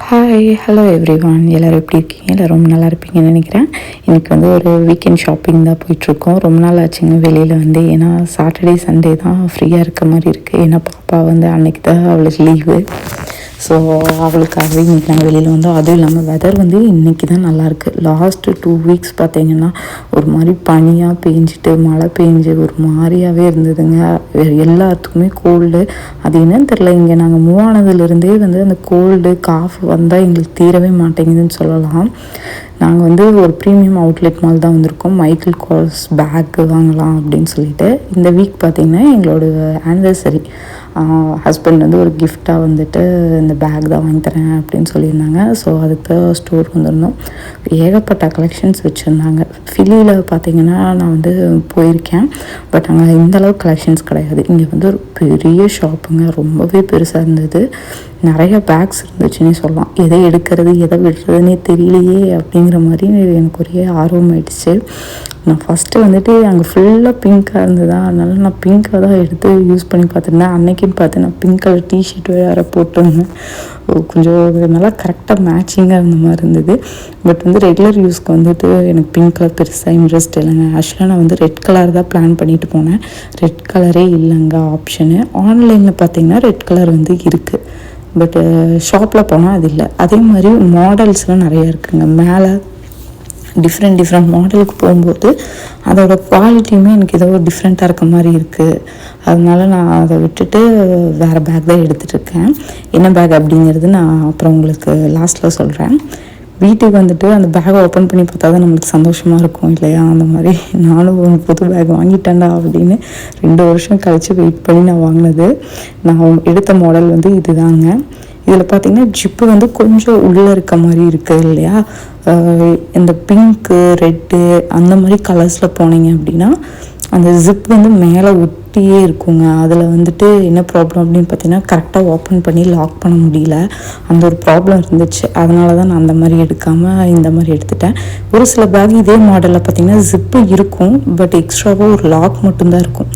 Hi hello everyone, எல்லோரும் எப்படி இருக்கீங்க? எல்லோரும் ரொம்ப நல்லா இருப்பீங்கன்னு நினைக்கிறேன். இன்றைக்கி ஒரு வீக்கெண்ட் ஷாப்பிங் தான் போயிட்டுருக்கோம். ரொம்ப நாள் ஆச்சுங்க வெளியில் ஏன்னா சாட்டர்டே சண்டே தான் ஃப்ரீயாக இருக்க மாதிரி இருக்குது. ஏன்னா பாப்பா அன்றைக்கி தான் அவளுக்கு லீவு. ஸோ அவளுக்காகவே இன்றைக்கி நாங்கள் வெளியில் வந்தோம். அதுவும் இல்லாமல் வெதர் இன்றைக்கி தான் நல்லாயிருக்கு. லாஸ்ட்டு 2 வீக்ஸ் பார்த்திங்கன்னா ஒரு மாதிரி பனியாக பேஞ்சிட்டு மழை பேஞ்சு ஒரு மாதிரியாகவே இருந்ததுங்க. எல்லாத்துக்குமே கோல்டு. அது என்னன்னு தெரில, இங்கே நாங்கள் மூவ் ஆனதுலேருந்தே அந்த கோல்டு காஃப் வந்தால் எங்களுக்கு தீரவே மாட்டேங்குதுன்னு சொல்லலாம். நாங்கள் ஒரு ப்ரீமியம் அவுட்லெட் மால் தான் வந்திருக்கோம். மைக்கேல் கார்ஸ் பேக்கு வாங்கலாம் அப்படின்னு சொல்லிட்டு. இந்த வீக் பார்த்திங்கன்னா எங்களோட ஆனிவர்சரி. ஹஸ்பண்ட் ஒரு கிஃப்டாக இந்த பேக் தான் வாங்கி தரேன் அப்படின்னு சொல்லியிருந்தாங்க. ஸோ அதுக்கு ஸ்டோர் வந்திருந்தோம். ஏகப்பட்ட கலெக்ஷன்ஸ் வச்சுருந்தாங்க. ஃபிலியில் பார்த்திங்கன்னா நான் போயிருக்கேன். பட் அங்கே இந்தளவுக்கு கலெக்ஷன்ஸ் கிடையாது. இங்கே ஒரு பெரிய ஷாப்புங்க, ரொம்பவே பெருசாக இருந்தது. நிறைய பேக்ஸ் இருந்துச்சுன்னே சொல்லலாம். எதை எடுக்கிறது எதை விடுறதுன்னே தெரியலையே அப்படிங்கிற மாதிரி எனக்கு ஒரே ஆர்வமாயிடுச்சு. நான் ஃபஸ்ட்டு அங்கே ஃபுல்லாக பிங்க்காக இருந்ததா, அதனால நான் பிங்க்காக தான் எடுத்து யூஸ் பண்ணி பார்த்துருந்தேன். அன்னைக்குன்னு பார்த்து நான் பிங்க் கலர் டிஷர்ட் வேறு போட்டிருந்தேன். கொஞ்சம் நல்லா கரெக்டாக மேட்சிங்காக இருந்த மாதிரி இருந்தது. பட் ரெகுலர் யூஸ்க்கு எனக்கு பிங்க் கலர் பெருசாக இன்ட்ரெஸ்ட் இல்லைங்க. ஆக்சுவலாக நான் ரெட் கலர் தான் பிளான் பண்ணிட்டு போனேன். ரெட் கலரே இல்லைங்க ஆப்ஷனு. ஆன்லைனில் பார்த்தீங்கன்னா ரெட் கலர் இருக்குது. பட்டு ஷாப்பில் போனால் அது இல்லை. அதே மாதிரி மாடல்ஸ்லாம் நிறையா இருக்குதுங்க. மேலே டிஃப்ரெண்ட் மாடலுக்கு போகும்போது அதோடய குவாலிட்டியுமே எனக்கு ஏதோ டிஃப்ரெண்ட்டாக இருக்க மாதிரி இருக்குது. அதனால நான் அதை விட்டுட்டு வேறு பேக் தான் எடுத்துகிட்ருக்கேன். என்ன பேக் அப்படிங்கிறது நான் அப்புறம் உங்களுக்கு லாஸ்ட்டில் சொல்கிறேன். வீட்டுக்கு அந்த பேக்கை ஓப்பன் பண்ணி பார்த்தா தான் நம்மளுக்கு சந்தோஷமாக இருக்கும் இல்லையா? அந்த மாதிரி நானும் ஒரு புது பேக் வாங்கிட்டேன்டா அப்படின்னு 2 வருஷம் கழித்து வெயிட் பண்ணி நான் வாங்கினது. நான் எடுத்த மாடல் இதுதாங்க. இதில் பார்த்திங்கன்னா ஜிப்பு கொஞ்சம் உள்ளே இருக்க மாதிரி இருக்குது இல்லையா? இந்த பிங்க்கு ரெட்டு அந்த மாதிரி கலர்ஸில் போனீங்க அப்படின்னா அந்த ஜிப் மேலே ஒட்டியே இருக்குங்க. அதில் என்ன ப்ராப்ளம் அப்படின்னு பார்த்தீங்கன்னா கரெக்டாக ஓப்பன் பண்ணி லாக் பண்ண முடியல. அந்த ஒரு ப்ராப்ளம் இருந்துச்சு. அதனால தான் நான் அந்த மாதிரி எடுக்காமல் இந்த மாதிரி எடுத்துட்டேன். ஒரு சில பேக் இதே மாடலில் பார்த்திங்கன்னா ஜிப்பு இருக்கும், பட் எக்ஸ்ட்ராவாக ஒரு லாக் மட்டும்தான் இருக்கும்.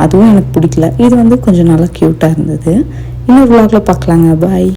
அதுவும் எனக்கு பிடிக்கல. இது கொஞ்சம் நல்லா க்யூட்டாக இருந்தது. இன்னொரு விலாகில் பார்க்கலாங்க. பாய்.